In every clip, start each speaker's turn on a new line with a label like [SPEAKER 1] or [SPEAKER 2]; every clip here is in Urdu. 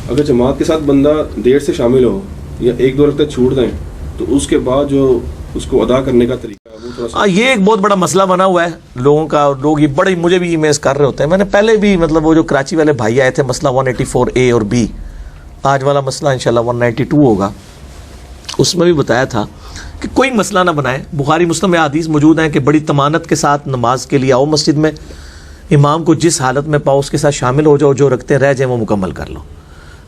[SPEAKER 1] اگر جماعت کے ساتھ بندہ دیر سے شامل ہو یا ایک دو رکعتیں چھوٹ دیں تو اس کے بعد جو اس کو ادا کرنے کا طریقہ ہے وہ تھوڑا سا
[SPEAKER 2] یہ ایک بہت بڑا مسئلہ بنا ہوا ہے لوگوں کا. لوگ یہ بڑے مجھے بھی ایمیز کر رہے ہوتے ہیں. میں نے پہلے بھی مطلب وہ جو کراچی والے بھائی آئے تھے مسئلہ 184A اور B, آج والا مسئلہ انشاءاللہ 192 ہوگا, اس میں بھی بتایا تھا کہ کوئی مسئلہ نہ بنائے. بخاری مسلم میں حدیث موجود ہیں کہ بڑی تمانت کے ساتھ نماز کے لیے آؤ مسجد میں, امام کو جس حالت میں پاؤ اس کے ساتھ شامل ہو جاؤ, جو رکھتے رہ جائیں وہ مکمل کر لو.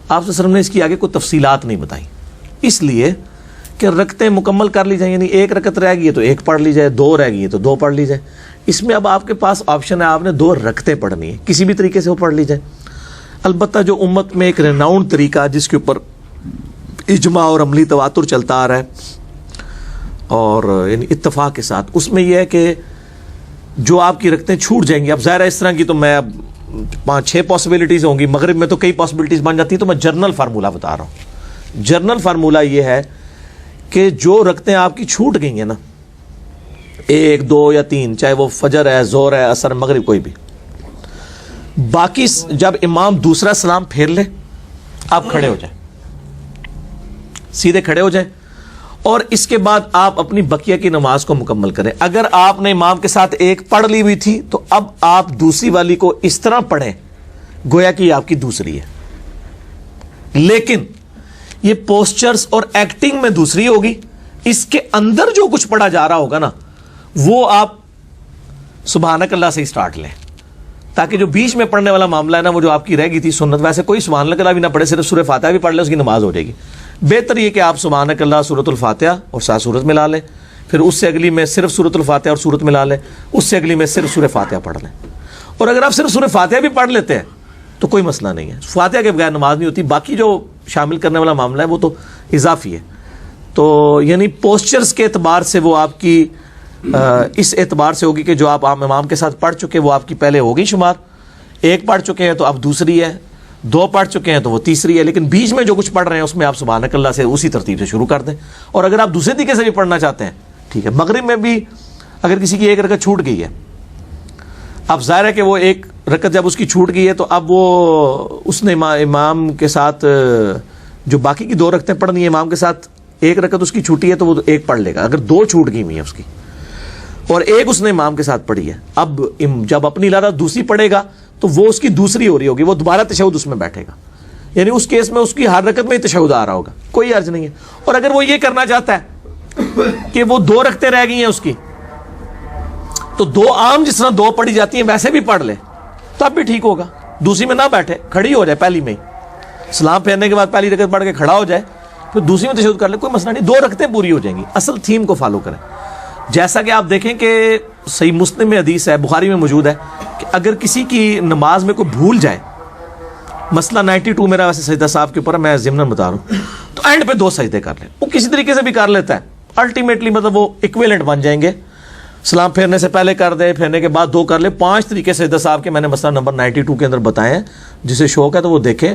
[SPEAKER 2] آپ صلی اللہ علیہ وسلم نے اس کی آگے کوئی تفصیلات نہیں بتائیں, اس لیے کہ رکعتیں مکمل کر لی جائیں, یعنی ایک رکعت رہ گئی ہے تو ایک پڑھ لی جائے, دو رہ گئی ہے تو دو پڑھ لی جائے. اس میں اب آپ کے پاس آپشن ہے, آپ نے دو رکعتیں پڑھنی ہے, کسی بھی طریقے سے وہ پڑھ لی جائے. البتہ جو امت میں ایک ریناؤنڈ طریقہ جس کے اوپر اجماع اور عملی تواتر چلتا آ رہا ہے اور یعنی اتفاق کے ساتھ, اس میں یہ ہے کہ جو آپ کی رکعتیں چھوٹ جائیں گی, اب ظاہر ہے اس طرح کی تو میں اب 5-6 پاسبلٹیز ہوں گی, مغرب میں تو کئی پاسبلٹیز بن جاتی ہیں, تو میں جنرل فارمولہ بتا رہا ہوں. جنرل فارمولہ یہ ہے کہ جو رکعتیں آپ کی چھوٹ گئی ہیں نا, 1, 2 یا 3, چاہے وہ فجر ہے, ظہر ہے, عصر, مغرب, کوئی بھی, باقی جب امام دوسرا سلام پھیر لے آپ کھڑے ہو جائیں, سیدھے کھڑے ہو جائیں, اور اس کے بعد آپ اپنی بقیہ کی نماز کو مکمل کریں. اگر آپ نے امام کے ساتھ ایک پڑھ لی ہوئی تھی تو اب آپ دوسری والی کو اس طرح پڑھیں گویا کہ یہ آپ کی دوسری ہے, لیکن یہ پوسچرز اور ایکٹنگ میں دوسری ہوگی. اس کے اندر جو کچھ پڑھا جا رہا ہوگا نا وہ آپ سبحانک اللہ سے ہی سٹارٹ لیں, تاکہ جو بیچ میں پڑھنے والا معاملہ ہے نا وہ جو آپ کی رہ گئی تھی سنت, ویسے کوئی سبحان اللہ بھی نہ پڑھے, صرف سورہ فاتحہ بھی پڑھ لیں, اس کی نماز ہو جائے گی. بہتر یہ کہ آپ سبحانک اللہ سورۃ الفاتحہ اور ساتھ سورت ملا لیں, پھر اس سے اگلی میں صرف سورۃ الفاتحہ اور سورت ملا لیں, اس سے اگلی میں صرف سورہ فاتحہ پڑھ لیں. اور اگر آپ صرف سورہ فاتحہ بھی پڑھ لیتے ہیں تو کوئی مسئلہ نہیں ہے, فاتحہ کے بغیر نماز نہیں ہوتی. باقی جو شامل کرنے والا معاملہ ہے وہ تو اضافی ہے. تو یعنی پوسچرز کے اعتبار سے وہ آپ کی اس اعتبار سے ہوگی کہ جو آپ عام امام کے ساتھ پڑھ چکے وہ آپ کی پہلے ہوگی شمار, ایک پڑھ چکے ہیں تو اب دوسری ہے, 2 پڑھ چکے ہیں تو وہ تیسری ہے, لیکن بیچ میں جو کچھ پڑھ رہے ہیں اس میں آپ سبحانک اللہ سے اسی ترتیب سے شروع کر دیں. اور اگر آپ دوسرے طریقے سے بھی پڑھنا چاہتے ہیں ٹھیک ہے. مغرب میں بھی اگر کسی کی ایک رکعت چھوٹ گئی ہے, اب ظاہر ہے کہ وہ ایک رکعت جب اس کی چھوٹ گئی ہے تو اب وہ اس نے امام کے ساتھ جو باقی کی 2 رکعتیں پڑھنی ہے, امام کے ساتھ ایک رکعت اس کی چھوٹی ہے تو وہ ایک پڑھ لے گا. اگر 2 چھوٹ گئی ہوئی ہیں اس کی اور ایک اس نے امام کے ساتھ پڑھی ہے, اب جب اپنی علاوہ دوسری پڑھے گا تو وہ اس کی دوسری ہو رہی ہوگی, وہ دوبارہ تشہد اس میں بیٹھے گا, یعنی اس کیس میں اس کی ہر رکعت میں تشہد آ رہا ہوگا, کوئی عرض نہیں ہے. اور اگر وہ یہ کرنا چاہتا ہے کہ وہ 2 رکعتیں رہ گئی ہیں اس کی, تو 2 عام جس طرح 2 پڑھی جاتی ہیں ویسے بھی پڑھ لے تب بھی ٹھیک ہوگا. دوسری میں نہ بیٹھے, کھڑی ہو جائے پہلی میں ہی, سلام پھیرنے کے بعد پہلی رکعت پڑھ کے کھڑا ہو جائے, پھر دوسری میں تشہد کر لے, کوئی مسئلہ نہیں. 2 رکعتیں پوری ہو جائیں گی. اصل تھیم کو فالو کریں. جیسا کہ آپ دیکھیں کہ صحیح مسلم میں حدیث ہے, بخاری میں موجود ہے کہ اگر کسی کی نماز میں کوئی بھول جائے, مسئلہ 92 میرا ویسے سجدہ صاحب کے اوپر ہے, میں ضمن بتا رہا ہوں, تو اینڈ پہ 2 سجدے کر لیں. وہ کسی طریقے سے بھی کر لیتا ہے, الٹیمیٹلی مطلب وہ ایکویلنٹ بن جائیں گے. سلام پھیرنے سے پہلے کر دے, پھیرنے کے بعد 2 کر لے. 5 طریقے سجدہ صاحب کے میں نے مسئلہ نمبر 92 کے اندر بتائے ہیں, جسے شوق ہے تو وہ دیکھیں.